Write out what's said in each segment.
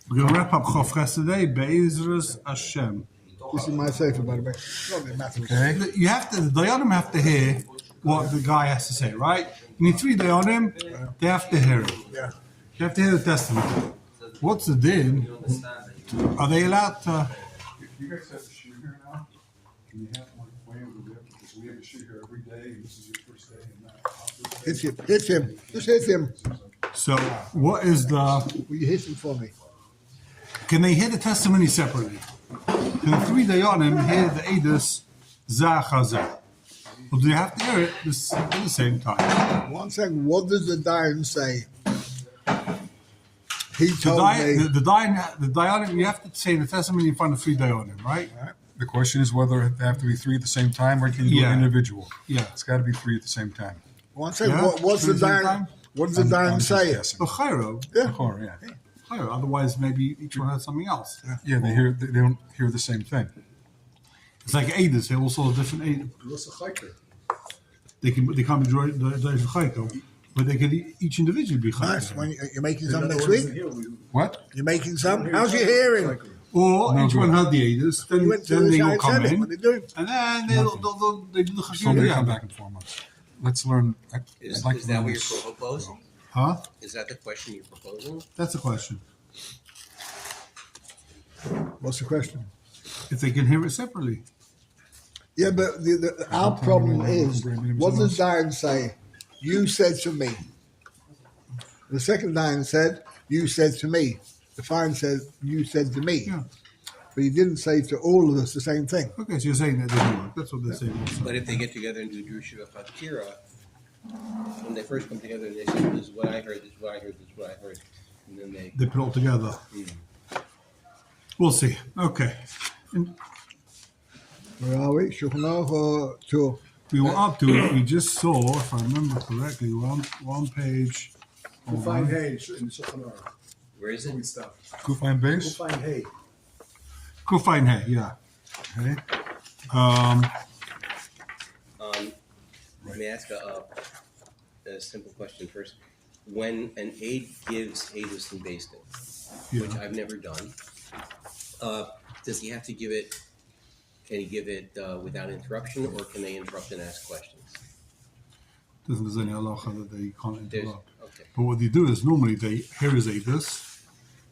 We're going to wrap up Chofres today. Be'ezras Hashem. This is my safer, by the way. Not that it matters. Okay. The Dayanim have to hear what the guy has to say, right? You need 3 Dayanim. They have to hear it. Yeah. You have to hear the testimony. What's the din? Are they allowed to? You guys have a shoe here now? Can you have one way over there? Because we have a shoe here every day, and this is your first day. And Hit him. Just hit him. So, what is the? Will you hit him for me? Can they hear the testimony separately? Can the 3 Dayanim hear the Eidos Zah Chazah? Or do they have to hear it at the same time? 1 second. What does the Dayan say? He told me. The Dayanim, you have to say the testimony in front of 3 Dayanim, right? the question is whether they have to be 3 at the same time, or can you do it individual? Yeah. It's got to be 3 at the same time. One second. What's the Dayan? What does the Dayan say? Chayro. Yeah. Chayro. Otherwise, maybe each one has something else. Yeah, they don't hear the same thing. It's like Eidos. They also have different Eidos. They can't be Chayko, but they can each individually be Chayko. Nice. When you're making some next week? What? You're making some? How's your hearing? Or each one had the Eidos, then they will come in, what are they doing? and then they do the Somebody Chayko. come back and form us. Let's learn. Is that what you're proposing? Huh? Is that the question you're proposing? That's the question. What's the question? If they can hear it separately. Yeah, but our problem is, what does Dayan say? You said to me. The second Dayan said, you said to me. The fine said, you said to me. Yeah. But he didn't say to all of us the same thing. Okay, so you're saying that doesn't work. That's what they're saying. But if they get together and do Drusha Chatira, when they first come together, they say, this is what I heard, this is what I heard, this is what I heard. And then they They put it all together. We'll see. Okay. And Where are we? Shulchan Aruch or Tur? we were up to it. We just saw, if I remember correctly, one page. Hold on. Hay in Shulchan Aruch. where is it? Stuff. Kufine base? Find hay. Kufine Hay, yeah. Okay. Let me ask a simple question first. When an aide gives Aedus and Basting, which I've never done, does he have to give it? Can he give it without interruption, or can they interrupt and ask questions? There's any halacha that they can't interrupt. Okay. But what they do is normally they hear his Eidos,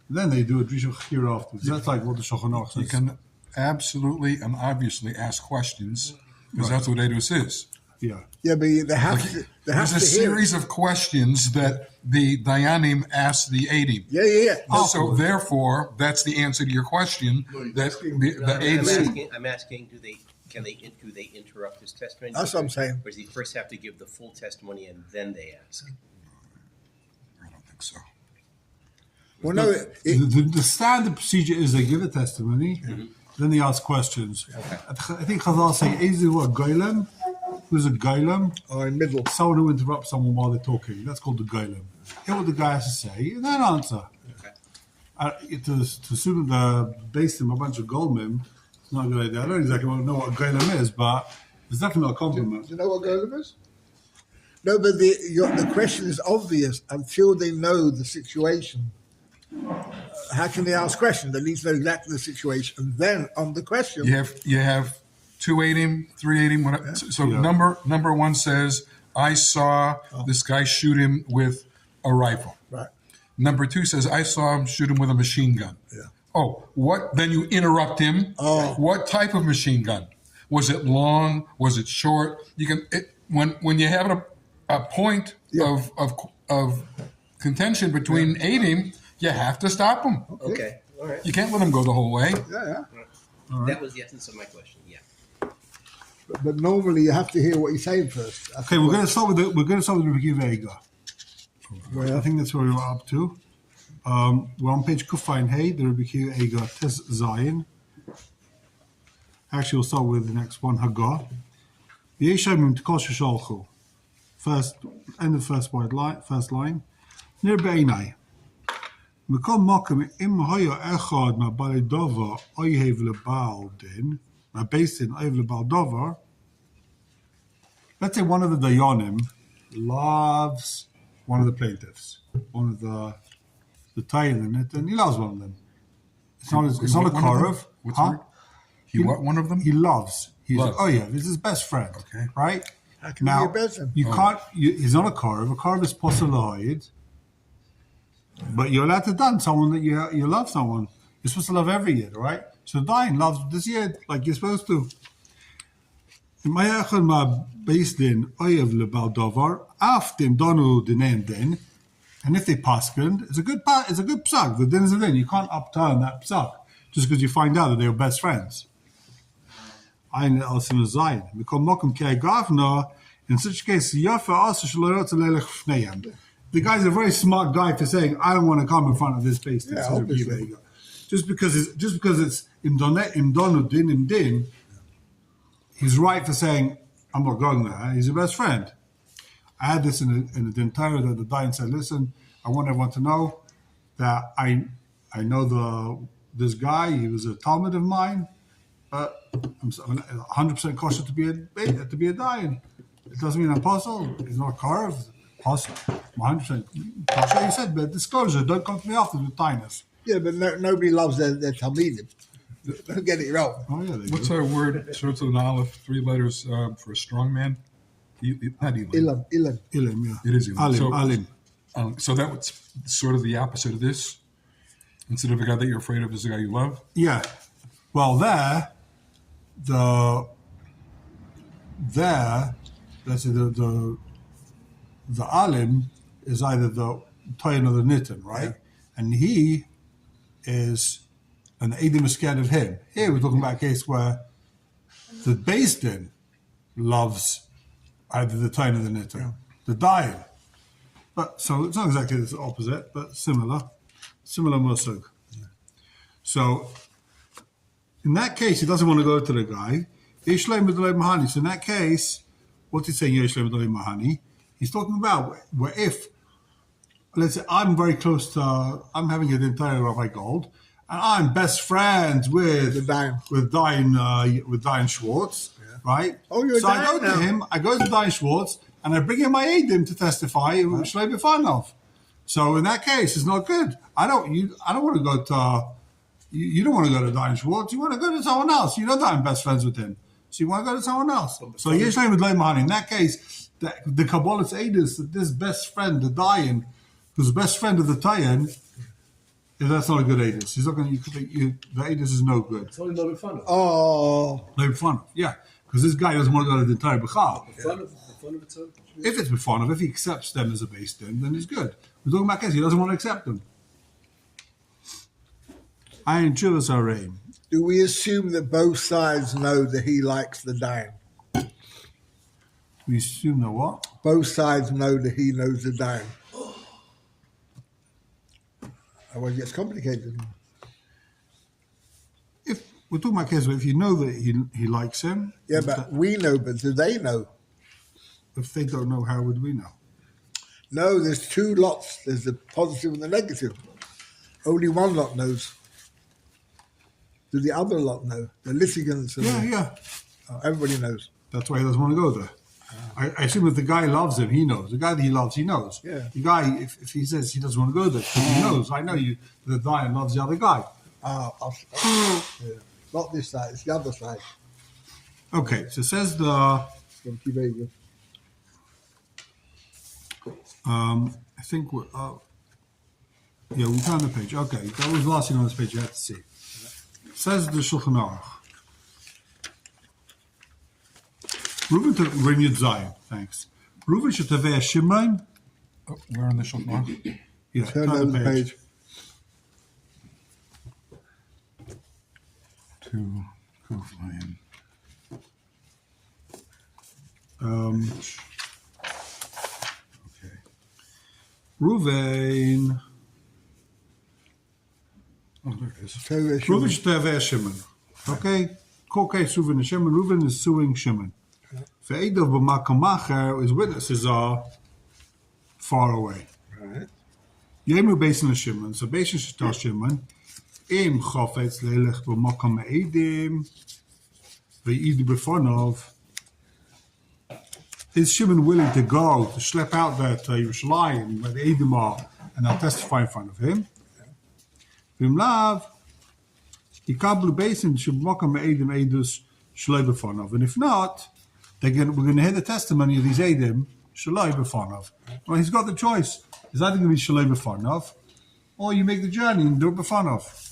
then they do a Drisha Chir afterwards. That's like what the Shulchan Aruch says. You can absolutely and obviously ask questions, because that's what Eidos is. Yeah. Yeah, but they have to. They have There's a to hear. series of questions that the Dayanim ask the Eidim. Yeah. So therefore, that's the answer to your question. That the Eidim. I'm asking, do they interrupt his testimony? That's what I'm saying. Or does he first have to give the full testimony and then they ask? I don't think so. Well, no. The standard procedure is they give a testimony, then they ask questions. Okay. I think Chazal say, Ezu a Goylem. Who's a Goylem? Or in middle. Someone who interrupts someone while they're talking. That's called the Goylem. Hear what the guy has to say, and then answer. Okay. To assume that based on a bunch of Goldmen, it's not a good idea. I don't exactly know what a Goylem is, but it's definitely not a compliment. Do you know what Golem is? No, but the question is obvious until they know the situation. How can they ask questions? They need to know exactly the situation. And then on the question, You have 2 Eidim, 3 Eidim. Whatever. So number 1 says, I saw this guy shoot him with a rifle. right? Number 2 says, I saw him shoot him with a machine gun. Yeah. Oh, what? Then you interrupt him. Oh. What type of machine gun? Was it long? Was it short? You can when you have a point of contention between Eidim, you have to stop him. Okay. All right. You can't let him go the whole way. Yeah. That was the essence of my question. Yeah. But normally you have to hear what he's saying first. That's Okay, we're going to start with the Rebbe Vega. Well, I think that's where we're up to. We're on page Kufayin Hey, the Rebbe Vega Tes Zayin. Actually, we'll start with the next one, Haggah. V'yeshaim t'kol sheshalchu. First, end of first line. Nir be'inai. Mikol mokem im hoya echad ma bali dover oyev lebal din, ma based in oyev lebal dover. Let's say one of the Dayanim loves one of the plaintiffs, one of the Tayin in it, and he loves one of them. It's not a Korov. What's the word? He what one of them? He loves. Loves. Oh yeah, he's his best friend. Okay. Right? How can he be your best friend? You can't. He's not a Korov. A Korov is poselahoid. But you're allowed to dance someone that you love someone. You're supposed to love every year, right? So dying loves this year like you're supposed to. Based in Oyev Lebaldovar, after Donu the name din, and if they paskin, it's a good psak. The din is a din. You can't upturn that psak just because you find out that they were best friends. In such case, the guy's a very smart guy for saying, "I don't want to come in front of this base." Yeah, obviously. Just because it's imdonu din imdin, he's right for saying, "I'm not going there." He's your best friend. I had this in the din Torah that the Dayan said, "Listen, I want everyone to know that I know this guy. He was a talmid of mine, but I'm 100% kosher to be a Dayan. It doesn't mean an apostle. He's not a Korov. Apostle. 100% kosher." He said, "But disclosure, don't come to me after with tinus." Yeah, but nobody loves their talmidim. Don't get it wrong. Oh yeah. What's our word? Starts with an olive, 3 letters for a strong man. Not Elam. Ilan. Ilim, yeah. It is Elam. Alim. So that was sort of the opposite of this. Instead of a guy that you're afraid of, is the guy you love. Yeah. Well, let's say the alim is either the toyin or the nitin, right? Yeah. And he is, and the edim is scared of him. Here we're talking about a case where the beis din loves either the toyin or the nitin, the dayan. But so it's not exactly the opposite, but similar musug. Yeah. So in that case, he doesn't want to go to the guy. So in that case, what's he saying? He's talking about where if, let's say, I'm very close to, I'm having an entire Rabbi Gold, and I'm best friends with Diane Schwartz, right? Oh, you're so I go to him. I go to Diane Schwartz, and I bring in my Adim to testify. Shlei B'fanov. So in that case, it's not good. I don't want to go to. You don't want to go to Diane Schwartz. You want to go to someone else. You know that I'm best friends with him. So you want to go to someone else. So Yesh Leim with Leim Mahani. In that case, the Kabbalah's Adis, that this best friend, the Dayan, who's the best friend of the Tayan, that's not a good Adis. He's not going to. The Adis is no good. It's only no fun of. Oh. Leim B'fanov. Yeah, because this guy doesn't want to go to the entire B'chal. Fun of it's If it's B'fanov, if he accepts them as a base then he's good. We're talking about case he doesn't want to accept them. Ayin Chuvas Hareim. Do we assume that both sides know that he likes the Dayan? We assume that what? Both sides know that he knows the Dayan. Otherwise it gets complicated. If we're talking about case where if you know that he likes him. Yeah, but we know, but do they know? If they don't know, how would we know? No, there's 2 lots. There's the positive and the negative. Only one lot knows. Do the other lot know? The litigants. Yeah. Everybody knows. That's why he doesn't want to go there. I assume if the guy loves him, he knows. The guy that he loves, he knows. Yeah. The guy, if he says he doesn't want to go there, he knows. I know you. The Dayan loves the other guy. Yeah. Not this side. It's the other side. Okay, so it says the. I think we found the page. Okay, that was the last thing on this page you had to see. It says the Shulchan Aruch. Reuven to Renyud Zion. Thanks. Reuven Shetaveh Shimon. Oh, we're on the Shulchan. Yeah, Turn over the page. To Kuflaim. Okay. Reuven. Oh, there it is. Reuven Shetaveh Shimon. Okay. Court case Reuven and Shimon. Reuven is suing Shimon. Ve'edav b'makom acher, his witnesses are far away. Right. Yemu Beis Shimon. So Beis Shitah Shimon. Im chofetz leilech b'makom edim ve'idu b'fonov. Is Shimon willing to go to schlep out that Yerushalayim where the edim are and they'll testify in front of him? V'im lav Yikablu Basin should welcome Edim Edus Shalai Befanov. And if not, we're going to hear the testimony of these Edim Shalai Befanov. Well, he's got the choice. It's either going to be Shalai Befanov, or you make the journey and do it Befanov.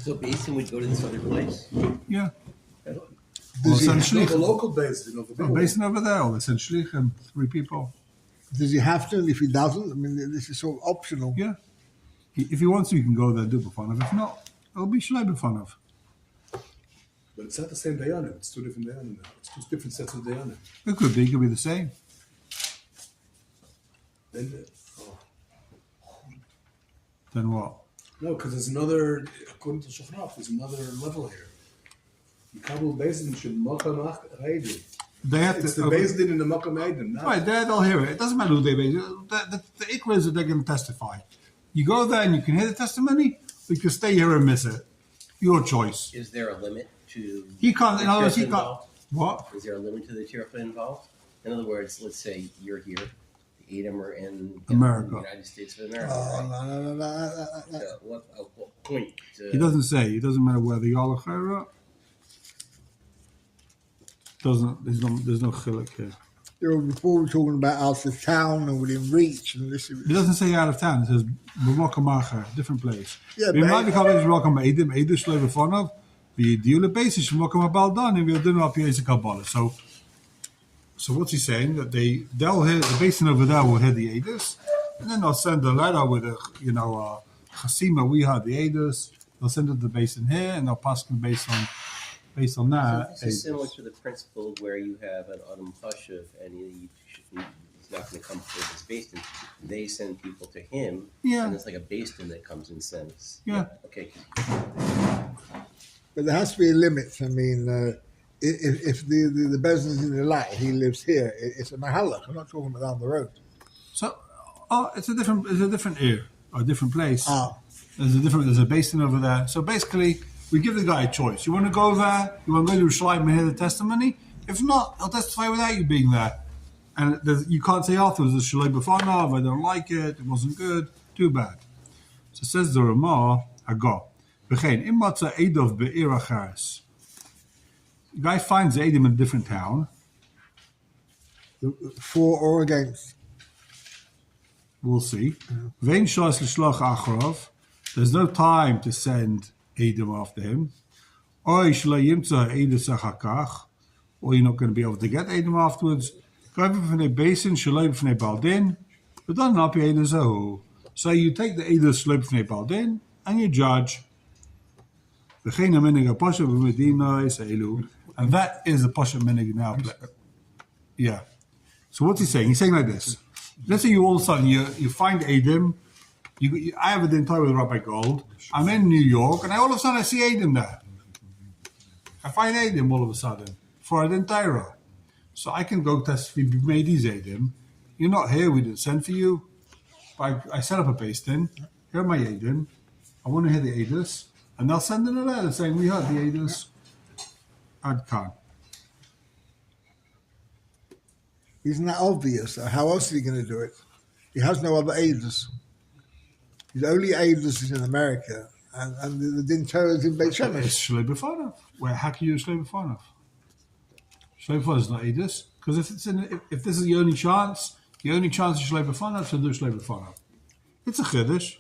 So Basin would go to this other place? Yeah. Oh, Well, Does he, essentially, The local basin of the big one. Basin over there, or essentially, 3 people. does he have to? And if he doesn't, I mean, this is sort of optional. Yeah. If he wants to, he can go there and do Befanov. If not, it'll be Shalai Befanov. But it's not the same Dayanim. It's 2 different Dayanim now. It's 2 different sets of Dayanim. It could be the same. Then, oh. Then what? No, because there's another, according to Shochnach, there's another level here. The Kabul Basin should Makamach Raidi. They have It's to. the Basin in the Makam Aidim, not Right, they'll hear it. It doesn't matter who they base. The ikra is that they're going to testify. You go there and you can hear the testimony, or you can stay here and miss it. Your choice. Is there a limit to He can't. the In other words, he tirfa can't. involved? What? Is there a limit to the tirfa involved? In other words, let's say you're here, the Edom are in America. the United States of America. Oh, right? no. So what point? He doesn't say. It doesn't matter whether y'all are chayra. Doesn't. There's no chiluk here. Before we were talking about out of town and within reach, and this is It doesn't say out of town. It says b'mokamacher, different place. Yeah, We but- might become welcome edim shlo befonov. The deal basis b'mokam abaldan and we'll do up here is a kabbalah. So what's he saying? That they'll hear the basin over there will hear the edus, and then they'll send a letter with a chasima. We had the edus. They'll send it to the basin here, and they'll pass them based on So that. this is similar to the principle where you have an Adam Chashuv and he's not going to come for this basin. They send people to him, Yeah. and it's like a basin that comes and sends. Yeah. Okay. but there has to be a limit. I mean, if the business is in the light, he lives here. It's a mahalach. I'm not talking about down the road. So, it's a different ear or a different place. Ah. There's a basin over there. So basically, we give the guy a choice. You want to go there? You want to go to Yerushalayim and hear the testimony? If not, he'll testify without you being there. And you can't say afterwards, it's Shalai B'fanov, I don't like it, it wasn't good, too bad. So it says the Ramah, Hagah. V'chein, im matza Eidov be'ir achares. The guy finds Eidim in a different town. For or against. We'll see. Vein shas l'shloch achrov. There's no time to send Eidim after him. Or you're not going to be able to get Eidim afterwards. So you take the Eidim Shalai B'fnei Baldin and you judge. And that is the Pasha Minig now. Yeah. So what's he saying? He's saying like this. Let's say you all of a sudden you find Eidim. I have a dinner with Rabbi Gold. I'm in New York, and all of a sudden I see Eidim there. I find Eidim all of a sudden for a dinner. So I can go test if we made these Eidim. You're not here. We didn't send for you. But I set up a base in. Here are my Eidim. I want to hear the Eidus, and they'll send in a letter saying we heard the Eidus. Ad Khan. Isn't that obvious? How else is he going to do it? He has no other aiders. His only aiders is in America, and the Din Torah is in Beit It's Shemesh. Shalei B'fanov. Where how can you use Shalei B'fanov? Shalei B'fanov is not Eidus. Because if this is the only chance is Shalei B'fanov, so do Shalei B'fanov. It's a Chiddush.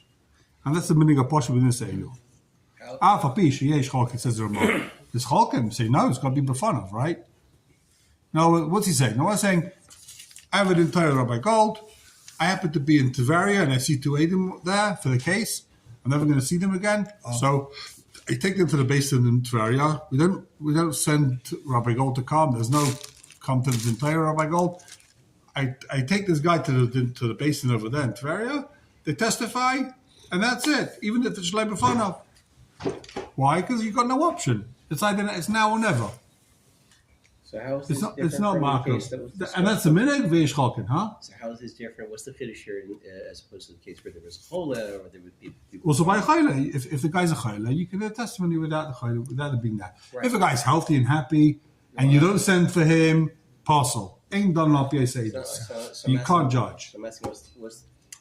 And that's the meaning of Pasha within Seilu. Fapish, yesh Chalkin, says the Ramah. This Chalkin say, no, it's got to be B'fanov, right? Now, what's he saying? Now, I'm saying, I have an entire Rabbi Gold. I happen to be in Tveria, and I see 2 Eidim there for the case. I'm never going to see them again. So I take them to the basin in Tveria. We don't send Rabbi Gold to come. There's no come to the entire Rabbi Gold. I take this guy to the basin over there in Tveria. They testify, and that's it. Even if it's Shalei B'fanov. Why? Because you've got no option. It's now or never. So how is It's this not. different It's not from the Marco. case that was discussed? And that's the minute Veish Chalkin, huh? So how is this different? What's the Kiddush here as opposed to the case where there was Chola or there would be people? Also by Chayla, if the guy's a Chayla, you can have testimony without the Chayla, without it being that. Right. If a guy's healthy and happy, and you don't send for him, parcel. Ain't done up say this. So You I'm can't asking- judge. So I'm asking,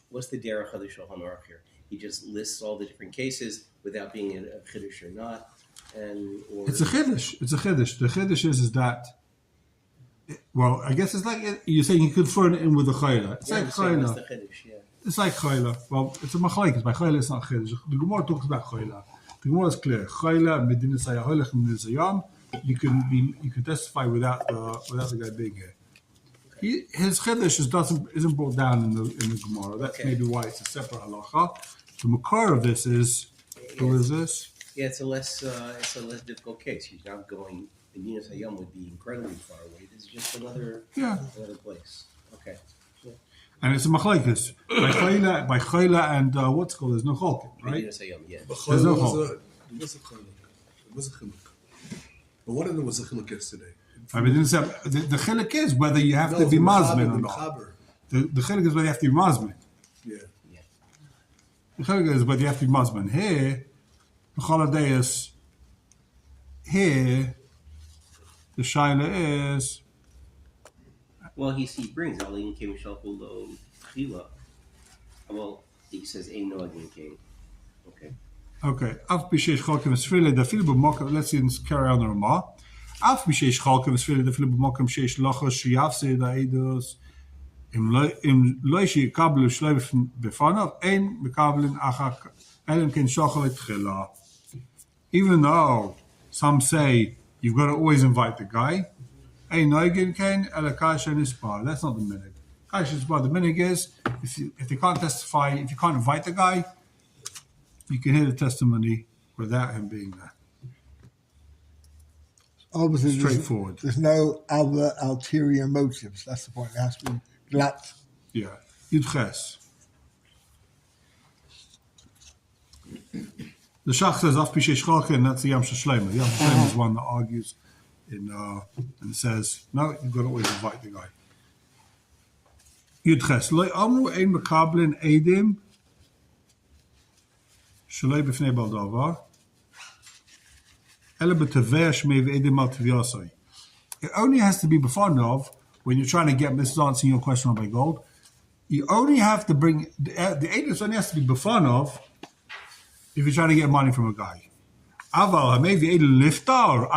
what's the derech of the Shulchan Aruch here? he just lists all the different cases without being a chiddush or not, or It's a chiddush. It's a chiddush. The chiddush is that. Well, I guess it's like you're saying you could throw it in with a chayla. It's like chayla. The chiddush, yeah. It's like chayla. Well, it's a machlekes. By chayla, it's not chiddush. The Gemara talks about chayla. The Gemara is clear. Chayla medina sayah medina sayam. You can testify without the guy being here. His chiddush isn't brought down in the Gemara. That's maybe why it's a separate halacha. The makar of this is who is this? Yeah, it's a less difficult case. He's not going. Medina Sayyam would be incredibly far away. This is just another place. Okay. Yeah. And it's a machlekes. By chayla and what's it called? There's no chalk, right? Medina Sayyam, yeah. There's no chalk. There was a chiluk. But what if there was a chiluk yesterday? I mean, the chiluk is whether you have to be mazmin or not. The chiluk is whether you have to be mazmin. Yeah. The chiluk is whether you have to be mazmin. Here, the holiday is here. The shaila is. Well, he brings Alin came Shalkulo Chila. Well, he says ain't no again king. Okay. Okay. Af b'sheish chalkim esfile da fil b'mokem. Let's see. Carry on the Ramah. Af b'sheish chalkim esfile da fil b'mokem sheish lachos sheyavse da eidos im loishi kablu shloi b'fanav ein mekabelin achak elim ken shachal etchila. Even though some say you've got to always invite the guy. Ein noigin ken elakash and ispar. That's not the minig. Kash ispar. The minig is if they can't testify, if you can't invite the guy, you can hear the testimony without him being there. Obviously, straightforward. There's no other ulterior motives. That's the point. It has to be glat. Yeah. Yudches. The Shach says, Af Pishay Shchalke, and that's the Yam Shashlema. The Yam Shashlema is one that argues and says, no, you've got to always invite the guy. Yudches. Loi Amru Ein Mekablin Eidim Shalei B'fnei Baldavar Ele B'teveh Shmei V'Eidim Al Teviyasai. It only has to be before of when you're trying to get, this is answering your question on by gold, you only have to bring, the Eidim only has to be before of if you're trying to get money from a guy. Aval, maybe Eidim Lifta or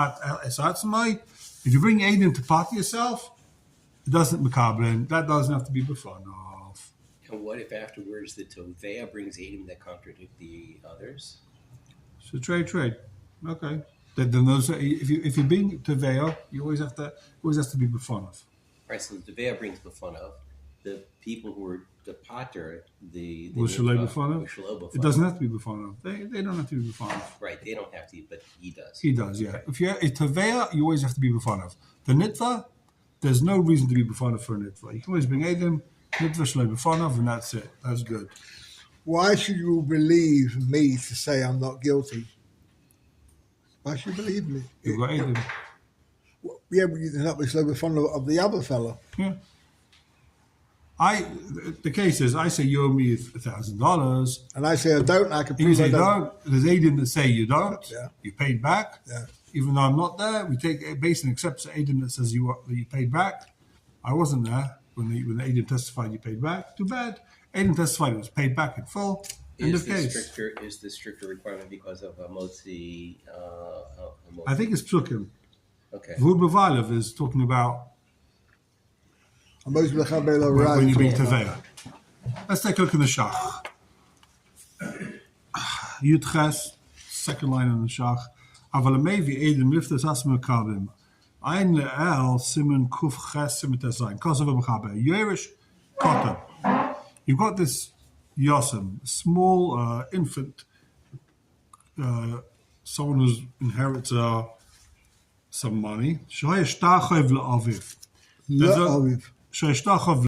Esatzmai, if you bring Eidim to party yourself, it doesn't mekablin. That doesn't have to be before of. And what if afterwards the Tovea brings Eidim that contradict the others? So trade. Okay. Then those, if you bring Tovea, you always has to be before of. Right, so the Tovea brings B'fanav. The people who are the Pater, the Shalei b'fanav? It doesn't have to be before. They don't have to be before. Right, they don't have to, but he does. He does, yeah. If you're a Tavea, you always have to be before. The Nitva, there's no reason to be before for a Nitva. You can always bring Eidim, Nitva Shalei before, and that's it. That's good. Why should you believe me to say I'm not guilty? Why should you believe me? You've got Eidim. Yeah, but you're not so fond of the other fellow. Yeah. The case is, I say you owe me $1,000. And I say I don't, I can You prove say I you don't. don't. There's Eidim that say you don't. Yeah. You paid back. Yeah. Even though I'm not there, we take a base and accepts the Eidim that says you paid back. I wasn't there when the Eidim testified you paid back. Too bad. Eidim testified it was paid back in full. End of case. Is the stricter requirement because of Motzi? I think it's Psukim. Okay. Vud Bavalev is talking about when you bring Tavea. Let's take a look at the Shach. Yudches, second line on the Shach. Aval Amevi Eidim Liftas Asma Kabim. Ein Le'el Simon Kuf Ches Simon Tezayin. Kosovo Mechaber. Yerush Kotam. You've got this Yosem, small infant, someone who inherits some money. Shoyesh Tachev Le'aviv. Le'aviv. Shoyesh Tachev